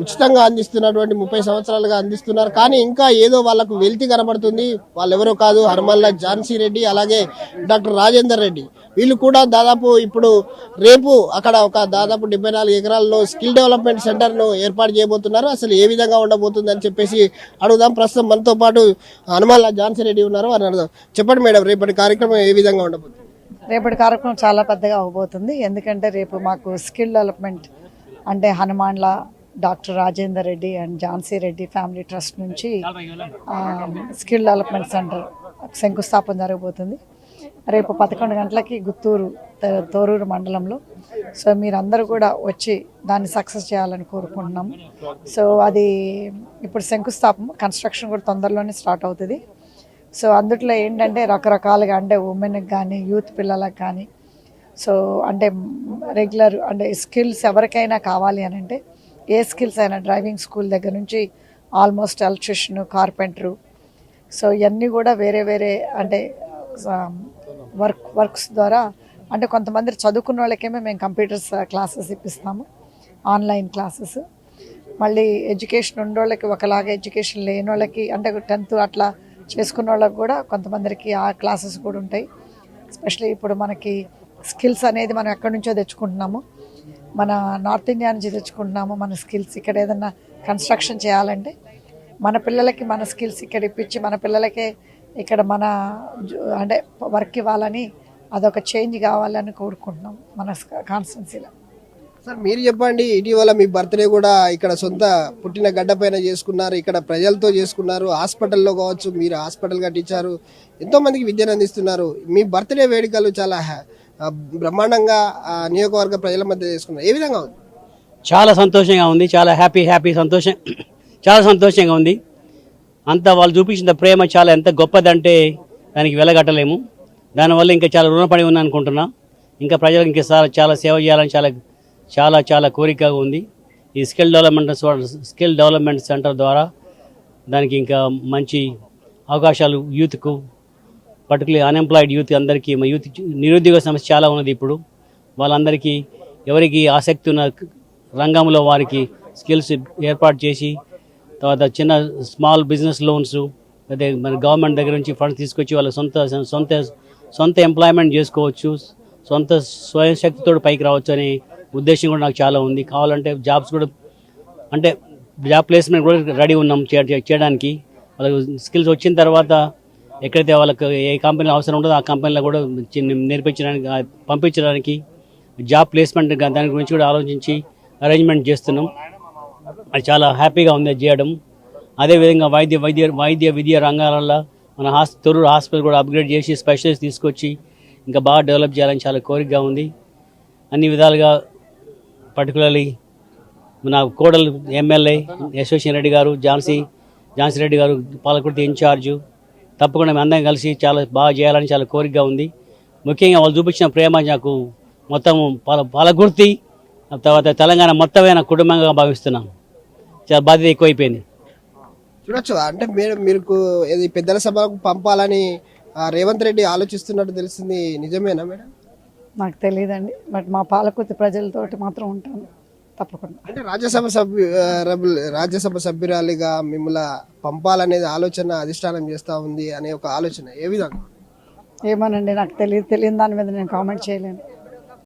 ఉచితంగా అందిస్తున్నటువంటి 30 సంవత్సరాలుగా అందిస్తున్నారు. కానీ ఇంకా ఏదో వాళ్ళకు వెల్తి కనబడుతుంది. వాళ్ళు ఎవరో కాదు, హర్మల్లా ఝాన్సీ రెడ్డి అలాగే డాక్టర్ రాజేందర్ రెడ్డి. వీళ్ళు కూడా దాదాపు ఇప్పుడు రేపు అక్కడ ఒక దాదాపు 74 ఎకరాల్లో స్కిల్ డెవలప్మెంట్ సెంటర్ను ఏర్పాటు చేయబోతున్నారు. అసలు ఏ విధంగా ఉండబోతుంది అని చెప్పేసి అడుగుదాం. ప్రస్తుతం మనతో పాటు హనుమల్ల ఝాన్సీ రెడ్డి ఉన్నారు, అని అడుగుదాం. చెప్పండి మేడం, రేపటి కార్యక్రమం ఏ విధంగా ఉండబోతుంది? రేపటి కార్యక్రమం చాలా పెద్దగా అవబోతుంది. ఎందుకంటే రేపు మాకు స్కిల్ డెవలప్మెంట్ అంటే హనుమాన్ల doctor Rajender Reddy and Jhansi Reddy family trust నుంచి స్కిల్ డెవలప్మెంట్ సెంటర్ శంకుస్థాపన జరగబోతుంది రేపు 11 గంటలకి గుత్తూరు తోరూరు మండలంలో. సో మీరందరూ కూడా వచ్చి దాన్ని సక్సెస్ చేయాలని కోరుకుంటున్నాము. సో అది ఇప్పుడు శంకుస్థాపన, కన్స్ట్రక్షన్ కూడా తొందరలోనే స్టార్ట్ అవుతుంది. సో అందుట్లో ఏంటంటే రకరకాలుగా అంటే ఉమెన్కి కానీ యూత్ పిల్లలకు కానీ సో అంటే రెగ్యులర్ అంటే స్కిల్స్ ఎవరికైనా కావాలి అని అంటే ఏ స్కిల్స్ అయినా డ్రైవింగ్ స్కూల్ దగ్గర నుంచి ఆల్మోస్ట్ ఎలక్ట్రిషియన్, కార్పెంటరు, సో ఇవన్నీ కూడా వేరే వేరే అంటే వర్క్స్ ద్వారా అంటే కొంతమంది చదువుకున్న వాళ్ళకేమో మేము కంప్యూటర్స్ క్లాసెస్ ఇప్పిస్తాము, ఆన్లైన్ క్లాసెస్. మళ్ళీ ఎడ్యుకేషన్ ఉన్నోళ్ళకి ఒకలాగా, ఎడ్యుకేషన్ లేని వాళ్ళకి అంటే 10th అట్లా చేసుకున్న వాళ్ళకి కూడా కొంతమందికి ఆ క్లాసెస్ కూడా ఉంటాయి. ఎస్పెషల్లీ ఇప్పుడు మనకి స్కిల్స్ అనేది మనం ఎక్కడి నుంచో తెచ్చుకుంటున్నాము, మన నార్త్ ఇండియా నుంచి తెచ్చుకుంటున్నాము. మన స్కిల్స్ ఇక్కడ ఏదన్నా కన్స్ట్రక్షన్ చేయాలంటే మన పిల్లలకి మన స్కిల్స్ ఇక్కడ ఇప్పించి మన పిల్లలకే ఇక్కడ మన అంటే వర్క్ ఇవ్వాలని, అదొక చేంజ్ కావాలని కోరుకుంటున్నాం మన కాన్స్టిట్యున్సీలో. సార్ మీరు చెప్పండి, ఇటీవల మీ బర్త్డే కూడా ఇక్కడ సొంత పుట్టిన గడ్డ పైన చేసుకున్నారు, ఇక్కడ ప్రజలతో చేసుకున్నారు, హాస్పిటల్లో కావచ్చు, మీరు హాస్పిటల్ కట్టించారు, ఎంతోమందికి విద్యను అందిస్తున్నారు. మీ బర్త్డే వేడుకలు చాలా బ్రహ్మాండంగా నియోజకవర్గ ప్రజల మధ్య చేసుకున్నారు. ఏ విధంగా ఉంది? చాలా సంతోషంగా ఉంది, చాలా హ్యాపీ సంతోషం, చాలా సంతోషంగా ఉంది. అంతా వాళ్ళు చూపించిన ప్రేమ చాలా ఎంత గొప్పదంటే దానికి వెలగట్టలేము. దానివల్ల ఇంకా చాలా రుణపడి ఉన్నాను అనుకుంటున్నా. ఇంకా ప్రజలకు ఇంకా చాలా సేవ చేయాలని చాలా చాలా చాలా కోరికగా ఉంది. ఈ స్కిల్ డెవలప్మెంట్ సెంటర్ ద్వారా దానికి ఇంకా మంచి అవకాశాలు యూత్కు, పర్టికులర్లీ అన్ఎంప్లాయిడ్ యూత్ అందరికీ, యూత్ నిరుద్యోగ సమస్య చాలా ఉన్నది ఇప్పుడు. వాళ్ళందరికీ ఎవరికి ఆసక్తి ఉన్న రంగంలో వారికి స్కిల్స్ ఏర్పాటు చేసి, తర్వాత చిన్న స్మాల్ బిజినెస్ లోన్స్ అదే మన గవర్నమెంట్ దగ్గర నుంచి ఫండ్స్ తీసుకొచ్చి వాళ్ళ సొంత ఎంప్లాయ్మెంట్ చేసుకోవచ్చు, సొంత స్వయం శక్తితో పైకి రావచ్చు అనే ఉద్దేశం కూడా నాకు చాలా ఉంది. కావాలంటే జాబ్స్ కూడా అంటే జాబ్ ప్లేస్మెంట్ కూడా రెడీ ఉన్నాం చేయడానికి. వాళ్ళకి స్కిల్స్ వచ్చిన తర్వాత ఎక్కడైతే వాళ్ళకి ఏ కంపెనీలో అవసరం ఉంటుందో ఆ కంపెనీలో కూడా నేర్పించడానికి, పంపించడానికి జాబ్ ప్లేస్మెంట్ దాని గురించి కూడా ఆలోచించి అరేంజ్మెంట్ చేస్తున్నాం. అది చాలా హ్యాపీగా ఉంది చేయడం. అదేవిధంగా వైద్య విద్య రంగాలలో మన తొర్రూరు హాస్పిటల్ కూడా అప్గ్రేడ్ చేసి స్పెషలిస్ట్ తీసుకొచ్చి ఇంకా బాగా డెవలప్ చేయాలని చాలా కోరికగా ఉంది. అన్ని విధాలుగా పర్టికులర్లీ మన కోడలు ఎమ్మెల్యే యశ్వశ్వర్ రెడ్డి గారు, ఝాన్సీ రెడ్డి గారు పాలకుర్తి ఇన్ఛార్జు, తప్పకుండా మేము అందరం కలిసి చాలా బాగా చేయాలని చాలా కోరికగా ఉంది. ముఖ్యంగా వాళ్ళు చూపించిన ప్రేమ నాకు మొత్తం పాలకుర్తి తర్వాత తెలంగాణ మొత్తమైన కుటుంబంగా భావిస్తున్నాం. చాలా బాధ్యత ఎక్కువైపోయింది. చూడొచ్చు అంటే మీకు ఇది పెద్దల సభకు పంపాలని రేవంత్ రెడ్డి ఆలోచిస్తున్నట్టు తెలిసింది, నిజమేనా మేడం? నాకు తెలియదండి, బట్ మా పాలకుర్తి ప్రజలతోటి మాత్రం ఉంటాను తప్పకుండా. అంటే రాజ్యసభ సభ్యురాలిగా మిమ్మల్ని పంపాలనేది ఆలోచన అధిష్టానం చేస్తూ ఉంది అనే ఒక ఆలోచన ఏ విధంగా? ఏమోనండి, నాకు తెలియని దాని మీద నేను కామెంట్ చేయలేను.